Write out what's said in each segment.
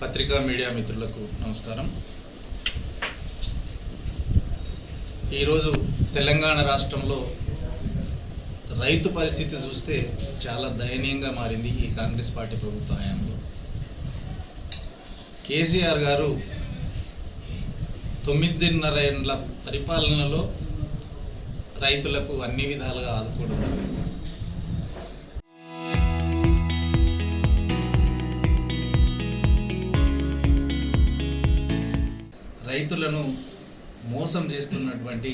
పత్రికా మీడియా మిత్రులకు నమస్కారం. ఈరోజు తెలంగాణ రాష్ట్రంలో రైతు పరిస్థితి చూస్తే చాలా దయనీయంగా మారింది. ఈ కాంగ్రెస్ పార్టీ ప్రభుత్వ హయాంలో కేసీఆర్ గారు 9.5 ఏళ్ల పరిపాలనలో రైతులకు అన్ని విధాలుగా ఆదుకోవడం జరిగింది. రైతులను మోసం చేస్తున్నటువంటి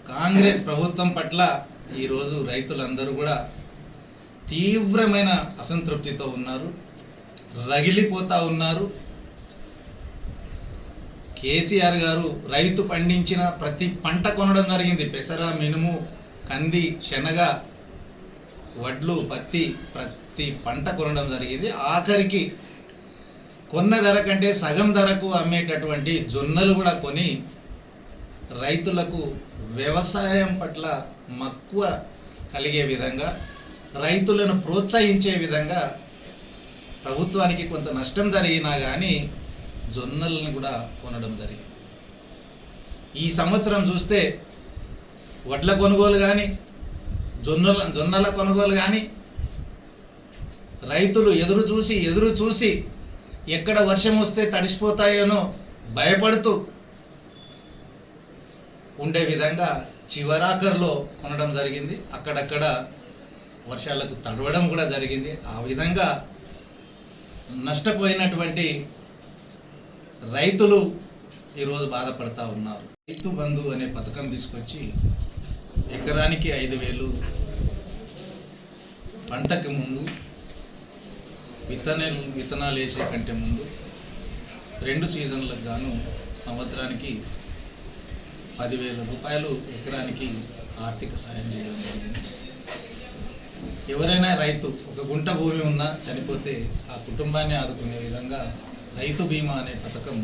కాంగ్రెస్ ప్రభుత్వం పట్ల ఈరోజు రైతులందరూ కూడా తీవ్రమైన అసంతృప్తితో ఉన్నారు, రగిలిపోతూ ఉన్నారు. కేసీఆర్ గారు రైతు పండించిన ప్రతి పంట కొనడం జరిగింది. పెసర, మినుము, కంది, శనగ, వడ్లు, పత్తి ప్రతి పంట కొనడం జరిగింది. ఆఖరికి కొన్న ధర కంటే సగం ధరకు అమ్మేటటువంటి జొన్నలు కూడా కొని రైతులకు వ్యవసాయం పట్ల మక్కువ కలిగే విధంగా, రైతులను ప్రోత్సహించే విధంగా ప్రభుత్వానికి కొంత నష్టం జరిగినా కానీ జొన్నలను కూడా కొనడం జరిగింది. ఈ సంవత్సరం చూస్తే వడ్ల కొనుగోలు కానీ, జొన్నల కొనుగోలు కానీ రైతులు ఎదురు చూసి ఎక్కడ వర్షం వస్తే తడిసిపోతాయోనో భయపడుతూ ఉండే విధంగా చివరాఖరులో కొనడం జరిగింది. అక్కడక్కడ వర్షాలకు తడవడం కూడా జరిగింది. ఆ విధంగా నష్టపోయినటువంటి రైతులు ఈరోజు బాధపడతా ఉన్నారు. రైతు బంధు అనే పథకం తీసుకొచ్చి ఎకరానికి 5,000 పంటకు ముందు విత్తనాలు వేసే కంటే ముందు 2 సీజన్లకు గాను సంవత్సరానికి 10,000 రూపాయలు ఎకరానికి ఆర్థిక సాయం చేయడం జరిగింది. ఎవరైనా రైతు ఒక గుంట భూమి ఉన్నా చనిపోతే ఆ కుటుంబాన్ని ఆదుకునే విధంగా రైతు బీమా అనే పథకం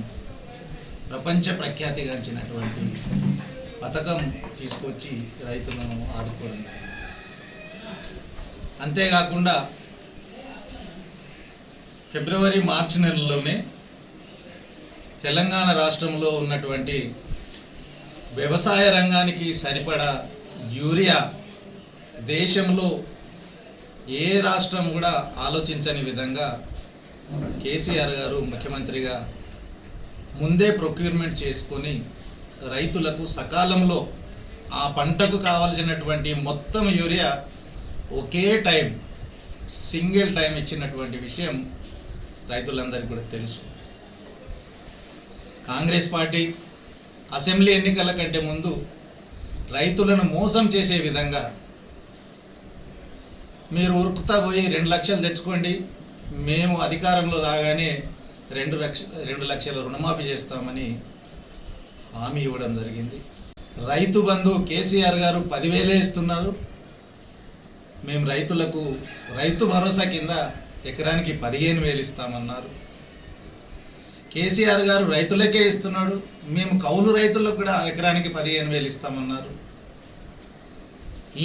ప్రపంచ ప్రఖ్యాతిగాంచినటువంటి పథకం తీసుకొచ్చి రైతులను ఆదుకోవడం జరిగింది. అంతేకాకుండా ఫిబ్రవరి, మార్చి నెలల్లోనే తెలంగాణ రాష్ట్రంలో ఉన్నటువంటి వ్యవసాయ రంగానికి సరిపడా యూరియా దేశంలో ఏ రాష్ట్రం కూడా ఆలోచించని విధంగా కేసీఆర్ గారు ముఖ్యమంత్రిగా ముందే ప్రొక్యూర్మెంట్ చేసుకొని రైతులకు సకాలంలో ఆ పంటకు కావలసినటువంటి మొత్తం యూరియా ఒకే టైం, సింగిల్ టైం ఇచ్చినటువంటి విషయం రైతులందరికీ కూడా తెలుసు. కాంగ్రెస్ పార్టీ అసెంబ్లీ ఎన్నికల కంటే ముందు రైతులను మోసం చేసే విధంగా మీరు ఉరుకుతా పోయి 2 లక్షలు తెచ్చుకోండి, మేము అధికారంలో రాగానే 2 లక్షల రుణమాఫీ చేస్తామని హామీ ఇవ్వడం జరిగింది. రైతు బంధు కేసీఆర్ గారు 10,000 ఇస్తున్నారు. మేము రైతులకు రైతు భరోసా కింద ఎకరానికి 15,000 ఇస్తామన్నారు. కేసీఆర్ గారు రైతులకే ఇస్తున్నాడు, మేము కౌలు రైతులకు కూడా ఎకరానికి 15,000 ఇస్తామన్నారు.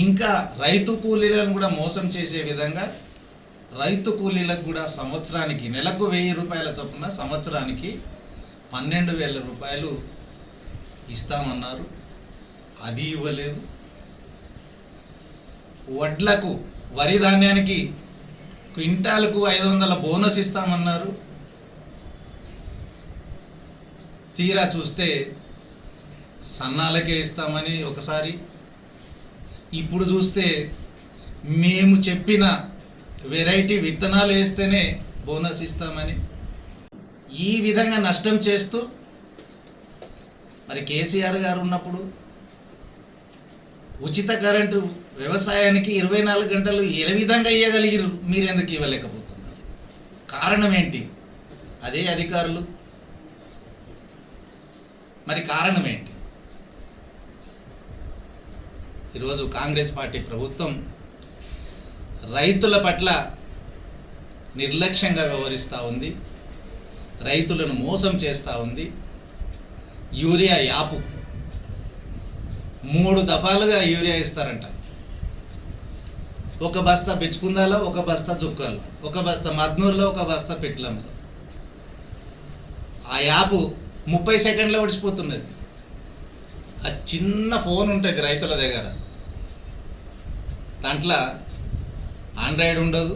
ఇంకా రైతు కూలీలను కూడా మోసం చేసే విధంగా రైతు కూలీలకు కూడా సంవత్సరానికి నెలకు 1,000 రూపాయల చొప్పున సంవత్సరానికి 12,000 రూపాయలు ఇస్తామన్నారు. అది ఇవ్వలేదు. వడ్లకు, వరి ధాన్యానికి క్వింటాలకు 500 బోనస్ ఇస్తామన్నారు. తీరా చూస్తే సన్నాలకే ఇస్తామని ఒకసారి, ఇప్పుడు చూస్తే మేము చెప్పిన వెరైటీ విత్తనాలు వేస్తేనే బోనస్ ఇస్తామని ఈ విధంగా నష్టం చేస్తూ, మరి కేసీఆర్ గారు ఉన్నప్పుడు ఉచిత కరెంటు వ్యవసాయానికి 24 గంటలు ఏ విధంగా ఇవ్వగలిగారు, మీరెందుకు ఇవ్వలేకపోతున్నారు? కారణం ఏంటి? అదే అధికారులు. మరి కారణం ఏంటి? ఈరోజు కాంగ్రెస్ పార్టీ ప్రభుత్వం రైతుల పట్ల నిర్లక్ష్యంగా వ్యవహరిస్తూ ఉంది, రైతులను మోసం చేస్తూ ఉంది. యూరియా యాపు 3 దఫాలుగా యూరియా ఇస్తారంట. ఒక బస్తా బిచ్చుకుందాలో, ఒక బస్తా జుక్కల్లో, ఒక బస్తా మద్నూరులో, ఒక బస్తా పిట్లంలో. ఆ యాప్ 30 సెకండ్లో ఒడిచిపోతున్నది. ఆ చిన్న ఫోన్ ఉంటుంది రైతుల దగ్గర, దాంట్లో ఆండ్రాయిడ్ ఉండదు,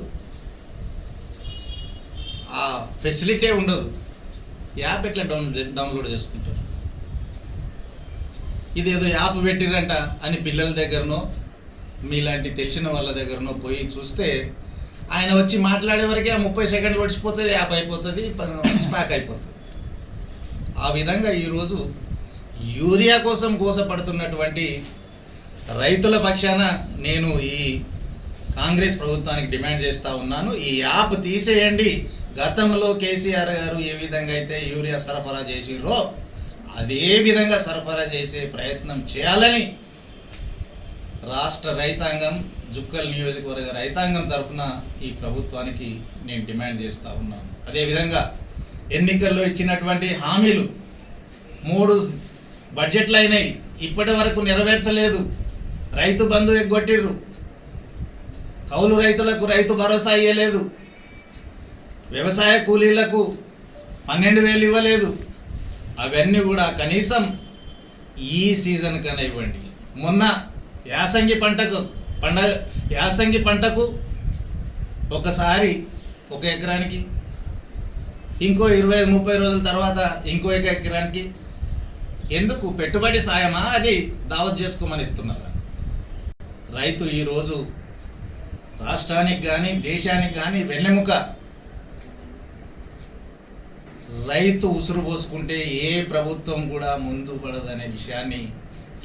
ఆ ఫెసిలిటీ ఉండదు. యాప్ ఎట్లా డౌన్లోడ్ చేసుకుంటారు? ఇదేదో యాప్ పెట్టిరంట అని పిల్లల దగ్గరనో మీలాంటి తెలిసిన వాళ్ళ దగ్గరనో పోయి చూస్తే ఆయన వచ్చి మాట్లాడే వరకే ఆ 30 సెకండ్లు ఒడిచిపోతుంది, యాప్ అయిపోతుంది, స్టాక్ అయిపోతుంది. ఆ విధంగా ఈరోజు యూరియా కోసం గోసపడుతున్నటువంటి రైతుల పక్షాన నేను ఈ కాంగ్రెస్ ప్రభుత్వానికి డిమాండ్ చేస్తూ ఉన్నాను. ఈ యాప్ తీసేయండి. గతంలో కేసీఆర్ గారు ఏ విధంగా అయితే యూరియా సరఫరా చేసిర్రో అదే విధంగా సరఫరా చేసే ప్రయత్నం చేయాలని రాష్ట్ర రైతాంగం, జుక్కల్ నియోజకవర్గ రైతాంగం తరఫున ఈ ప్రభుత్వానికి నేను డిమాండ్ చేస్తూ ఉన్నాను. అదేవిధంగా ఎన్నికల్లో ఇచ్చినటువంటి హామీలు 3 బడ్జెట్లు అయినాయి, ఇప్పటి వరకు నెరవేర్చలేదు. రైతు బంధు ఎగ్గొట్టిర్రు, కౌలు రైతులకు రైతు భరోసా ఇవ్వలేదు, వ్యవసాయ కూలీలకు 12,000 ఇవ్వలేదు. అవన్నీ కూడా కనీసం ఈ సీజన్ కన్నా ఇవ్వండి. మొన్న యాసంగి పంటకు ఒకసారి 1 ఎకరానికి, ఇంకో 20-30 రోజుల తర్వాత ఇంకో 1 ఎకరానికి ఎందుకు? పెట్టుబడి సాయమా? అది దావత్ చేసుకోమని ఇస్తున్నారా? రైతు ఈరోజు రాష్ట్రానికి కానీ దేశానికి కానీ వెన్నెముక. రైతు ఉసురు పోసుకుంటే ఏ ప్రభుత్వం కూడా ముందు పడదనే విషయాన్ని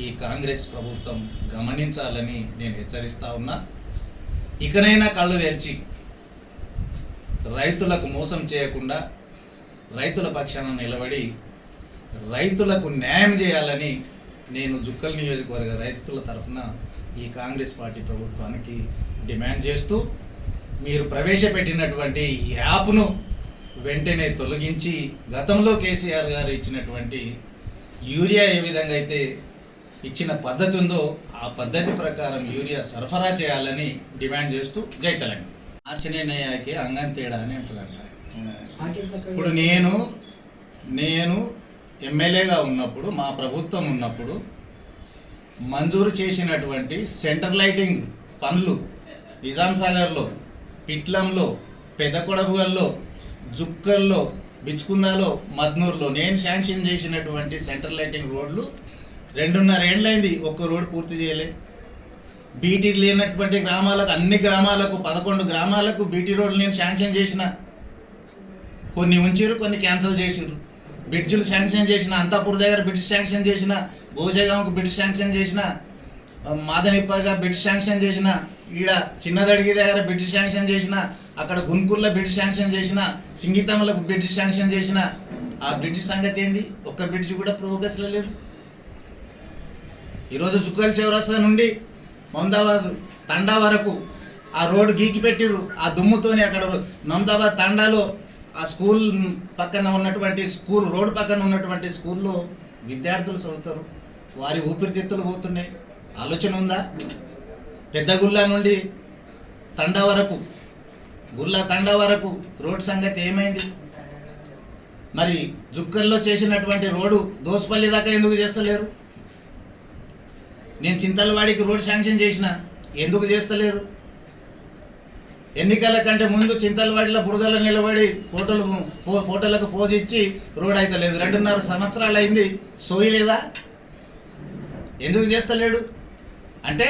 ఈ కాంగ్రెస్ ప్రభుత్వం గమనించాలని నేను హెచ్చరిస్తా ఉన్నా. ఇకనైనా కళ్ళు తెరిచి రైతులకు మోసం చేయకుండా రైతుల పక్షాన నిలబడి రైతులకు న్యాయం చేయాలని నేను జుక్కల్ నియోజకవర్గ రైతుల తరఫున ఈ కాంగ్రెస్ పార్టీ ప్రభుత్వానికి డిమాండ్ చేస్తూ, మీరు ప్రవేశపెట్టినటువంటి ఈ యాప్ను వెంటనే తొలగించి గతంలో కేసీఆర్ గారు ఇచ్చినటువంటి యూరియా ఏ విధంగా అయితే ఇచ్చిన పద్ధతి ఉందో ఆ పద్ధతి ప్రకారం యూరియా సరఫరా చేయాలని డిమాండ్ చేస్తూ జై తెలంగాణ. ఆంజనేయకి అంగం తేడా అని అంటారంట. ఇప్పుడు నేను ఎమ్మెల్యేగా ఉన్నప్పుడు, మా ప్రభుత్వం ఉన్నప్పుడు మంజూరు చేసినటువంటి సెంటర్ లైటింగ్ పనులు నిజాం సాగర్లో, పిట్లంలో, పెదకొడగుల్లో, జుక్కల్లో, బిచ్కుందాలో, మద్నూర్లో నేను శాంక్షన్ చేసినటువంటి సెంటర్ లైటింగ్ రోడ్లు 2.5 ఏళ్ళైంది, ఒక్క రోడ్డు పూర్తి చేయలే. బీటీ లేనటువంటి గ్రామాలకు, అన్ని గ్రామాలకు 11 గ్రామాలకు బీటీ రోడ్లు నేను శాంక్షన్ చేసిన. కొన్ని ఉంచారు, కొన్ని క్యాన్సిల్ చేసిర్రు. బ్రిడ్జ్లు శాంక్షన్ చేసిన, అంతాపూర్ దగ్గర బ్రిడ్జ్ శాంక్షన్ చేసిన, భోజగాంకు బ్రిడ్జ్ శాంక్షన్ చేసిన, మాదనిప్పగా బ్రిడ్జ్ శాంక్షన్ చేసిన, ఈడ చిన్నదడిగి దగ్గర బ్రిడ్జ్ శాంక్షన్ చేసిన, అక్కడ గుంకూర్లో బ్రిడ్జ్ శాంక్షన్ చేసిన, సింగితంలకు బ్రిడ్జ్ శాంక్షన్ చేసిన. ఆ బ్రిడ్జ్ సంగతి ఏంది? ఒక్క బ్రిడ్జ్ కూడా ప్రోగ్రెస్లో లేదు. ఈరోజు జుక్కల్ చౌరస్తా నుండి మమదాబాద్ తండా వరకు ఆ రోడ్డు గీకి పెట్టిర్రు. ఆ దుమ్ముతోని అక్కడ మమదాబాద్ తండాలో ఆ స్కూల్ పక్కన ఉన్నటువంటి రోడ్డు పక్కన ఉన్నటువంటి స్కూల్లో విద్యార్థులు చదువుతారు, వారి ఊపిరితిత్తులు పోతున్నాయి. ఆలోచన ఉందా? పెద్ద గుల్లా నుండి తండా వరకు, తండా వరకు రోడ్ సంగతి ఏమైంది? మరి జుక్కల్లో చేసినటువంటి రోడ్డు దోసపల్లి దాకా ఎందుకు చేస్తలేరు? నేను చింతలవాడికి రోడ్ శాంక్షన్ చేసిన, ఎందుకు చేస్తలేరు? ఎన్నికల కంటే ముందు చింతలవాడిలో బురదలో నిలబడి ఫోటోలకు పోజ్ ఇచ్చి రోడ్ అయితే లేదు. 2.5 సంవత్సరాలు అయింది, సోయి లేదా? ఎందుకు చేస్తలేడు? అంటే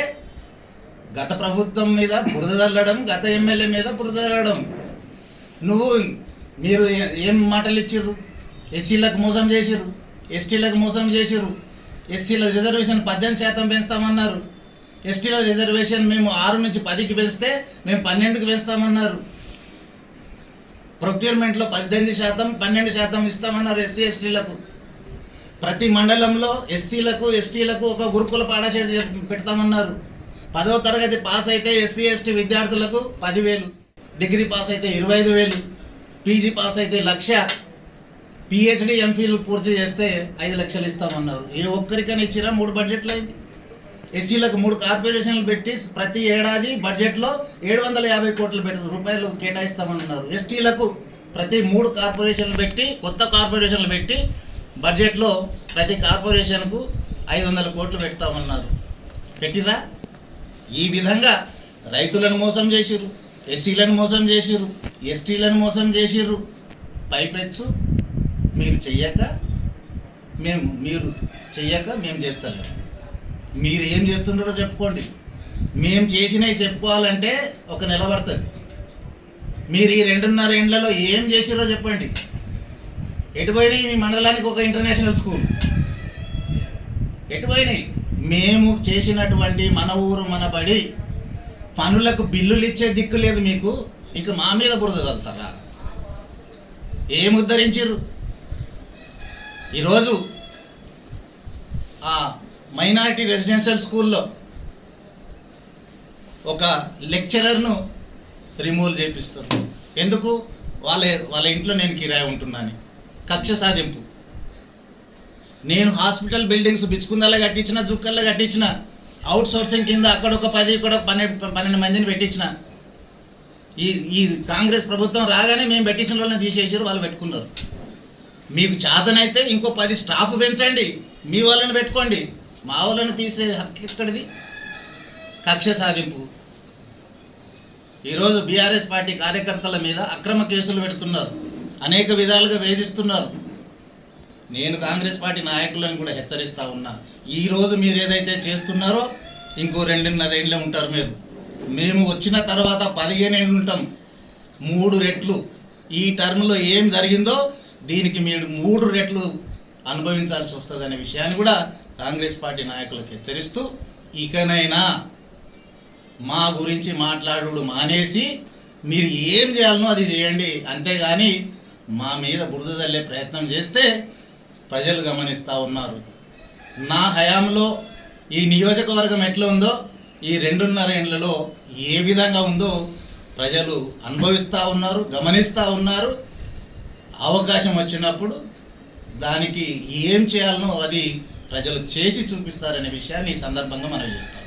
గత ప్రభుత్వం మీద బురద చల్లడం, గత ఎమ్మెల్యే మీద బురద చల్లడం. మీరు ఏం మాటలు ఇచ్చిర్రు? ఎస్సీలకు మోసం చేసిర్రు, ఎస్టీలకు మోసం చేసిర్రు. ఎస్సీల రిజర్వేషన్ 18% పెంచుతామన్నారు. ఎస్టీల రిజర్వేషన్ మేము 6 నుంచి 10కి పెంచితే మేము 12కి పెంచుతామన్నారు. ప్రొక్యూర్మెంట్లో 18%, 12% ఇస్తామన్నారు ఎస్సీ ఎస్టీలకు. ప్రతి మండలంలో ఎస్సీలకు ఎస్టీలకు ఒక గురుకుల పాఠశాల పెడతామన్నారు. 10వ తరగతి పాస్ అయితే ఎస్సీ ఎస్టీ విద్యార్థులకు 10,000, డిగ్రీ పాస్ అయితే 25,000, పీజీ పాస్ అయితే 1,00,000, పిహెచ్డి ఎంఫిల్ పూర్తి చేస్తే 5 లక్షలు ఇస్తామన్నారు. ఏ ఒక్కరికైనా ఇచ్చిరా? 3 బడ్జెట్లు అయింది. ఎస్సీలకు 3 కార్పొరేషన్లు పెట్టి ప్రతి ఏడాది బడ్జెట్లో 750 కోట్ల రూపాయలు కేటాయిస్తామన్నారు. ఎస్టీలకు ప్రతి 3 కార్పొరేషన్లు పెట్టి, కొత్త కార్పొరేషన్లు పెట్టి బడ్జెట్లో ప్రతి కార్పొరేషన్కు 500 కోట్లు పెడతామన్నారు. పెట్టిరా? ఈ విధంగా రైతులను మోసం చేసిర్రు, ఎస్సీలను మోసం చేసిర్రు, ఎస్టీలను మోసం చేసిర్రు. పైపెచ్చు మీరు చెయ్యక మేము చేస్తలేము. మీరు ఏం చేస్తున్నారో చెప్పుకోండి. మేము చేసినవి చెప్పుకోవాలంటే ఒక నెల పడుతుంది. మీరు ఈ 2.5 ఏళ్లలో ఏం చేసిరో చెప్పండి. ఎటుపోయినాయి మీ మండలానికి ఒక ఇంటర్నేషనల్ స్కూల్? ఎటుపోయినాయి? మేము చేసినటువంటి మన ఊరు మన బడి పనులకు బిల్లులు ఇచ్చే దిక్కు లేదు మీకు. ఇక మా మీద బురద చల్లుతారా? ఏం ఉద్ధరించారు? ఈరోజు ఆ మైనారిటీ రెసిడెన్షియల్ స్కూల్లో ఒక లెక్చరర్ను రిమూవ్ చేపిస్తారు. ఎందుకు? వాళ్ళ ఇంట్లో నేను కిరాయి ఉంటున్నాను. కక్ష సాధింపు. నేను హాస్పిటల్ బిల్డింగ్స్ బిచ్చుకుందల్లా కట్టించిన, జుక్కల్లా కట్టించిన, అవుట్ సోర్సింగ్ కింద అక్కడ ఒక 10 ఇక్కడ 12 మందిని పెట్టించిన. ఈ కాంగ్రెస్ ప్రభుత్వం రాగానే మేము పెట్టించిన వాళ్ళని తీసేసారు, వాళ్ళు పెట్టుకున్నారు. మీకు చేతనైతే ఇంకో 10 స్టాఫ్ పెంచండి, మీ వాళ్ళని పెట్టుకోండి. మా వాళ్ళని తీసే హక్కు ఎక్కడిది? కక్ష సాధింపు. ఈరోజు బీఆర్ఎస్ పార్టీ కార్యకర్తల మీద అక్రమ కేసులు పెడుతున్నారు, అనేక విధాలుగా వేధిస్తున్నారు. నేను కాంగ్రెస్ పార్టీ నాయకులను కూడా హెచ్చరిస్తూ ఉన్నా. ఈరోజు మీరు ఏదైతే చేస్తున్నారో ఇంకో 2.5 ఏళ్ళే ఉంటారు మీరు. మేము వచ్చిన తర్వాత 15 ఏళ్ళు ఉంటాం. 3 రెట్లు ఈ టర్మ్లో ఏం జరిగిందో దీనికి మీరు 3 రెట్లు అనుభవించాల్సి వస్తుందనే విషయాన్ని కూడా కాంగ్రెస్ పార్టీ నాయకులకు హెచ్చరిస్తూ, ఇకనైనా మా గురించి మాట్లాడు మానేసి మీరు ఏం చేయాలనో అది చేయండి. అంతేగాని మా మీద బురద చల్లే ప్రయత్నం చేస్తే ప్రజలు గమనిస్తూ ఉన్నారు. నా హయాంలో ఈ నియోజకవర్గం ఎట్లా ఉందో, ఈ 2.5 ఏళ్లలో ఏ విధంగా ఉందో ప్రజలు అనుభవిస్తూ ఉన్నారు, గమనిస్తూ ఉన్నారు. అవకాశం వచ్చినప్పుడు దానికి ఏం చేయాలనో అది ప్రజలు చేసి చూపిస్తారనే విషయాన్ని ఈ సందర్భంగా మనం చేస్తాం.